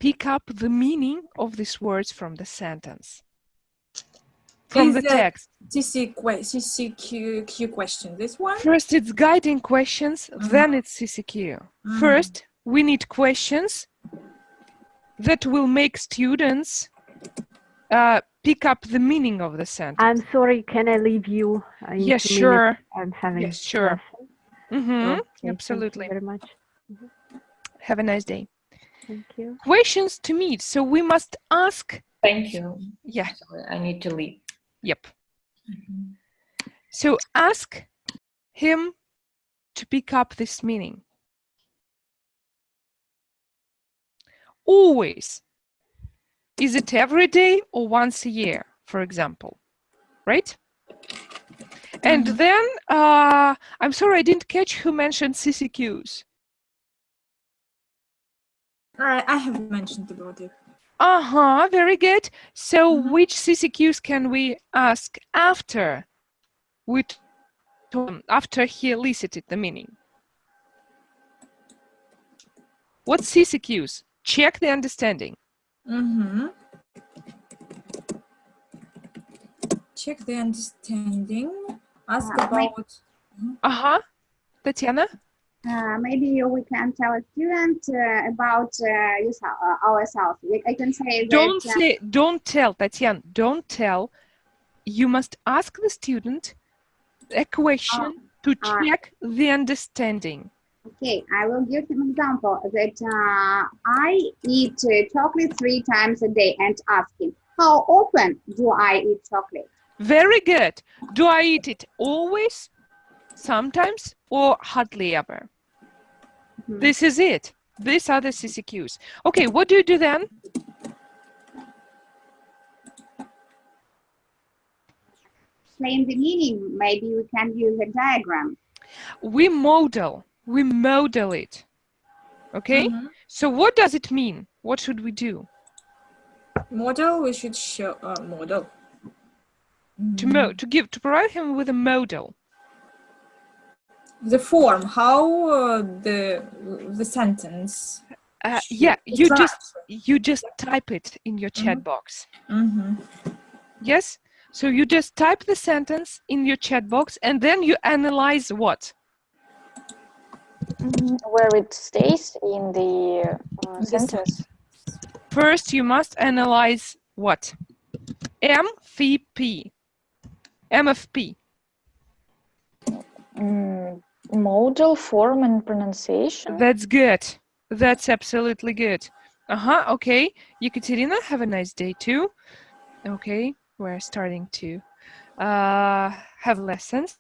Speaker 1: pick up the meaning of these words from the sentence. From the text.
Speaker 7: CCQ question, this one?
Speaker 1: First, it's guiding questions, then it's CCQ. First, we need questions that will make students pick up the meaning of the sentence.
Speaker 3: I'm sorry, can I leave you?
Speaker 1: Yes, sure.
Speaker 3: I'm having
Speaker 1: yes, sure.
Speaker 3: Okay,
Speaker 1: absolutely.
Speaker 3: Thank you very much.
Speaker 1: Have a nice day.
Speaker 3: Thank you.
Speaker 1: Questions to meet. So we must ask.
Speaker 4: Thank you.
Speaker 1: Yeah.
Speaker 4: Sorry, I need to leave.
Speaker 1: Yep. So ask him to pick up this meaning. Always. Is it every day or once a year, for example? Right? And then, I'm sorry, I didn't catch who mentioned CCQs.
Speaker 7: I have mentioned about it.
Speaker 1: Very good. So which CCQs can we ask after he elicited the meaning? What CCQs? Check the understanding.
Speaker 7: Check the understanding. Ask about...
Speaker 1: Tatiana?
Speaker 5: Maybe we can tell a student about ourselves. I can say
Speaker 1: Don't tell, Tatiana. Don't tell. You must ask the student a question to check the understanding.
Speaker 5: Okay, I will give him an example that I eat chocolate 3 times a day and ask him, how often do I eat chocolate?
Speaker 1: Very good. Do I eat it always, sometimes, or hardly ever? This is it. These are the CCQs. Okay, what do you do then?
Speaker 5: Explain the meaning. Maybe we can use a diagram.
Speaker 1: We model it. Okay? So what does it mean? What should we do?
Speaker 7: Model, we should show model.
Speaker 1: To provide him with a model.
Speaker 7: The form, how the sentence.
Speaker 1: Yeah, you just type it in your chat box. Yes? So you just type the sentence in your chat box and then you analyze what?
Speaker 2: Where it stays in the sentence.
Speaker 1: First, you must analyze what? MFP.
Speaker 2: Modal, form, and pronunciation.
Speaker 1: That's good. That's absolutely good. Okay. Ekaterina, have a nice day too. Okay, we're starting to have lessons.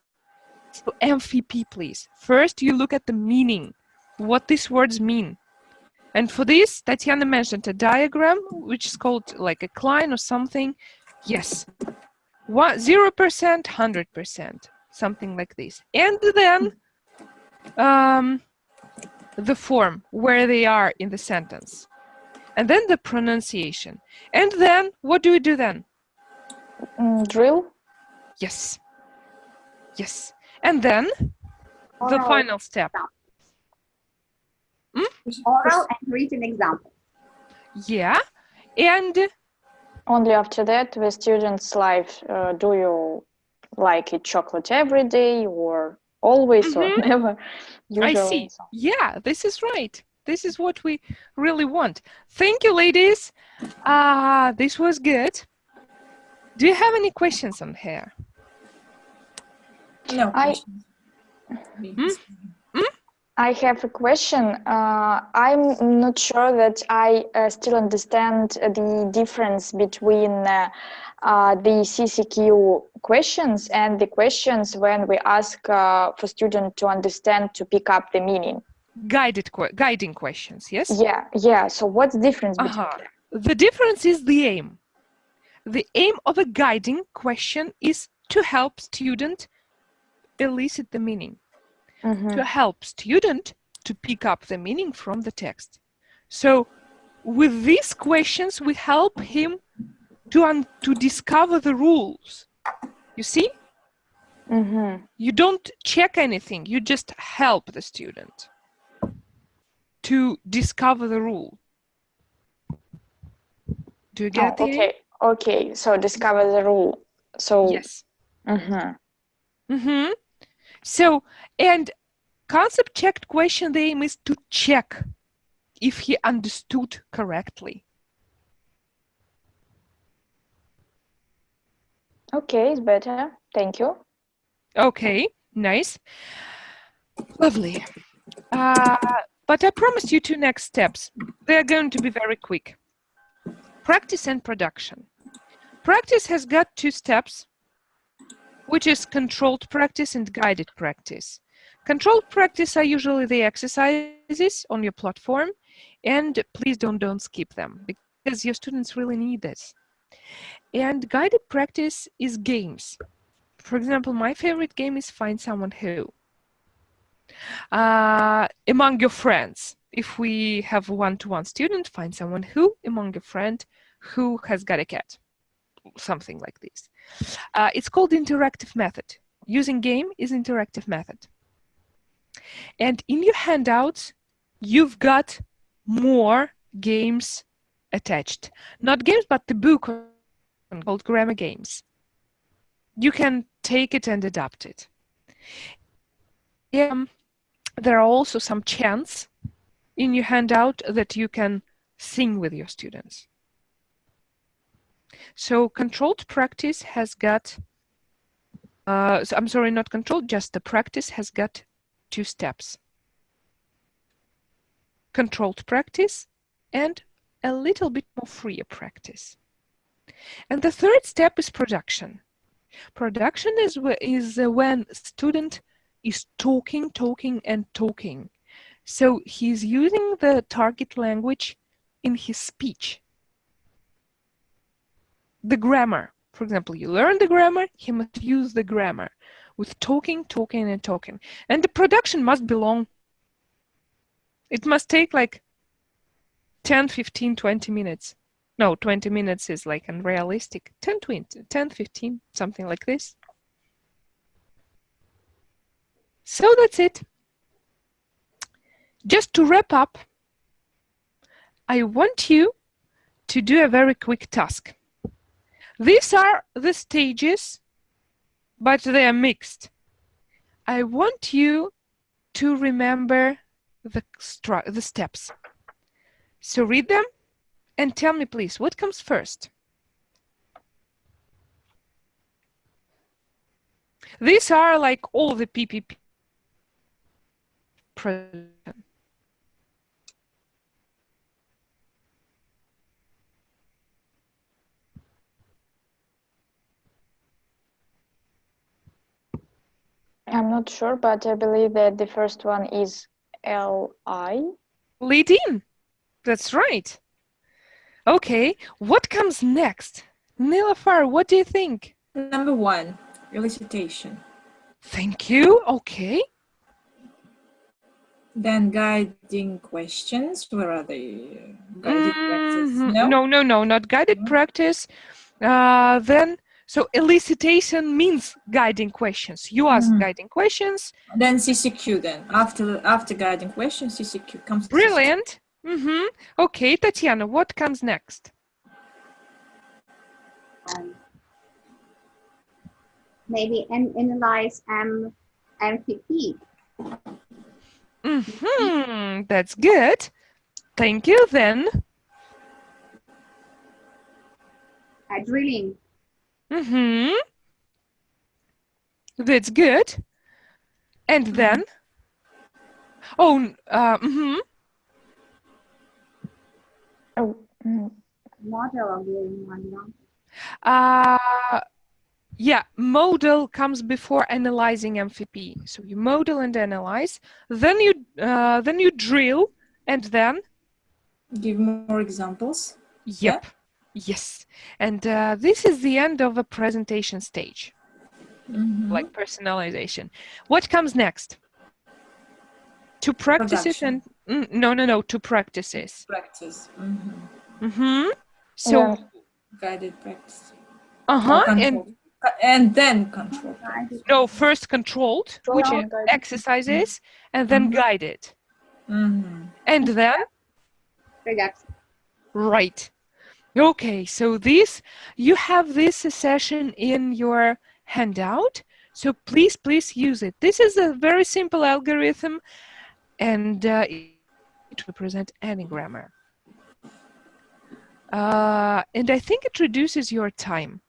Speaker 1: So MVP, please. First, you look at the meaning, what these words mean. And for this, Tatiana mentioned a diagram, which is called like a Klein or something. Yes, 0%, 100%, something like this. And then the form, where they are in the sentence. And then the pronunciation. And then, what do we do then?
Speaker 2: Drill?
Speaker 1: Yes. Yes. And then, the final step.
Speaker 5: Oral and written example.
Speaker 1: Yeah. And
Speaker 2: only after that, the student's life, do you like eat chocolate every day or always or never? Usually.
Speaker 1: I see. Yeah, this is right. This is what we really want. Thank you, ladies. This was good. Do you have any questions on here?
Speaker 7: No questions.
Speaker 2: I have a question. I'm not sure that I still understand the difference between the CCQ questions and the questions when we ask for students to understand, to pick up the meaning.
Speaker 1: Guiding questions, yes?
Speaker 2: Yeah. So what's the difference between them?
Speaker 1: The difference is the aim. The aim of a guiding question is to help student elicit the meaning. To help student to pick up the meaning from the text. So with these questions, we help him to discover the rules. You see? You don't check anything. You just help the student to discover the rule. Do you get it?
Speaker 2: Okay. Okay. So discover the rule. So
Speaker 1: yes. So, and concept checked question, the aim is to check if he understood correctly.
Speaker 2: Okay, it's better. Thank you.
Speaker 1: Okay, nice. Lovely. But I promised you 2 next steps. They're going to be very quick. Practice and production. Practice has got 2 steps, which is controlled practice and guided practice. Controlled practice are usually the exercises on your platform, and please don't skip them because your students really need this. And guided practice is games. For example, my favorite game is Find Someone Who. Among your friends, if we have one-to-one student, find someone who among your friend who has got a cat. Something like this. It's called interactive method. Using game is interactive method. And in your handouts, you've got more games attached. Not games, but the book called Grammar Games. You can take it and adapt it. There are also some chants in your handout that you can sing with your students. So controlled practice has got, I'm sorry, not controlled, just the practice has got 2 steps. Controlled practice and a little bit more freer practice. And the 3rd step is production. Production is when student is talking. So he's using the target language in his speech. The grammar, for example, you learn the grammar, he must use the grammar with talking. And the production must be long. It must take like 10, 15, 20 minutes. No, 20 minutes is like unrealistic. 10, 15, something like this. So that's it. Just to wrap up, I want you to do a very quick task. These are the stages, but they are mixed. I want you to remember the steps. So read them and tell me, please, what comes first? These are like all the PPP.
Speaker 2: I'm not sure, but I believe that the first one is L-I.
Speaker 1: Lead in. That's right. Okay, what comes next? Nilafar, what do you think?
Speaker 7: Number 1, elicitation.
Speaker 1: Thank you. Okay.
Speaker 7: Then guiding questions. Where are they? Guided practice.
Speaker 1: No, not guided practice. Then, so elicitation means guiding questions. You ask guiding questions.
Speaker 7: Then CCQ. Then after guiding questions, CCQ comes.
Speaker 1: Brilliant. Okay, Tatiana, what comes next?
Speaker 5: Maybe analyze MPP.
Speaker 1: That's good. Thank you. Then
Speaker 5: Drilling.
Speaker 1: That's good. And then
Speaker 5: Model of the
Speaker 1: yeah, model comes before analyzing MVP. So you model and analyze, then you drill, and then
Speaker 7: give more examples.
Speaker 1: Yep. Yes. And this is the end of a presentation stage, like personalization. What comes next? To practice it and no, to practice it.
Speaker 7: Practice.
Speaker 1: So
Speaker 7: guided practice.
Speaker 1: And
Speaker 7: then controlled.
Speaker 1: No, first controlled, which is exercises, and then guided. And then right. Okay, so you have this session in your handout, so please use it. This is a very simple algorithm, and it will present any grammar. And I think it reduces your time.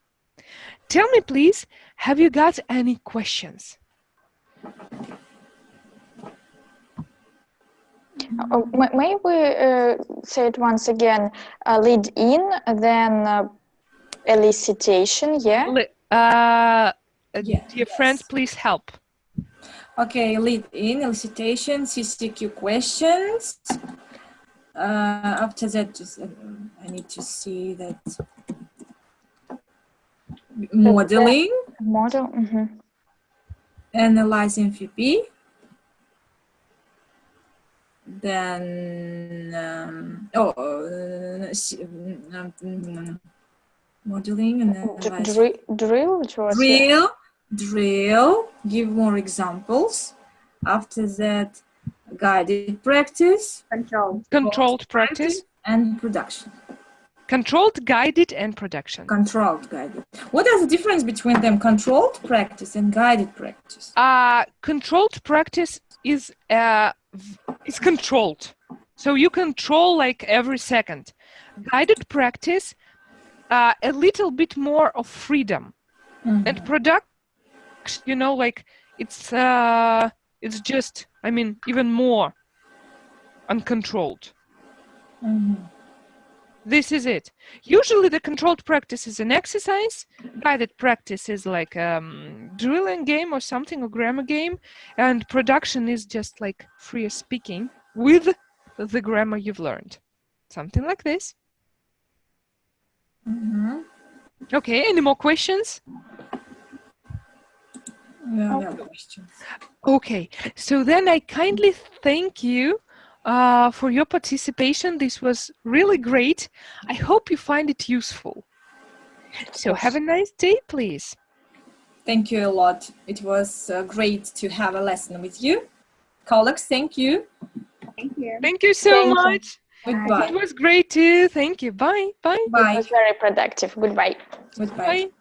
Speaker 1: Tell me, please, have you got any questions?
Speaker 2: May we say it once again? Lead in, then elicitation,
Speaker 1: Dear friends, please help.
Speaker 7: Okay, lead in, elicitation, CCQ questions. After that, just I need to see that modeling.
Speaker 2: Model.
Speaker 7: Analyze MVP. Then modeling and analyze. Drill. Give more examples. After that, guided practice.
Speaker 1: Controlled practice.
Speaker 7: And production.
Speaker 1: Controlled, guided, and production.
Speaker 7: Controlled, guided. What is the difference between them? Controlled practice and guided practice.
Speaker 1: Controlled practice is controlled, so you control like every second. Guided practice, a little bit more of freedom, and production, like it's just, I mean, even more uncontrolled. This is it. Usually the controlled practice is an exercise, guided practice is like drilling game or something, or grammar game, and production is just like freer speaking with the grammar you've learned. Something like this. Okay, any more questions?
Speaker 7: No questions.
Speaker 1: Okay, so then I kindly thank you for your participation. This was really great. I hope you find it useful. So have a nice day, please.
Speaker 7: Thank you a lot. It was great to have a lesson with you. Colleagues, thank you.
Speaker 5: Thank you.
Speaker 1: Thank you so much.
Speaker 7: Goodbye.
Speaker 1: It was great too. Thank you. Bye. Bye.
Speaker 2: It was very productive. Goodbye.
Speaker 7: Goodbye.
Speaker 1: Bye.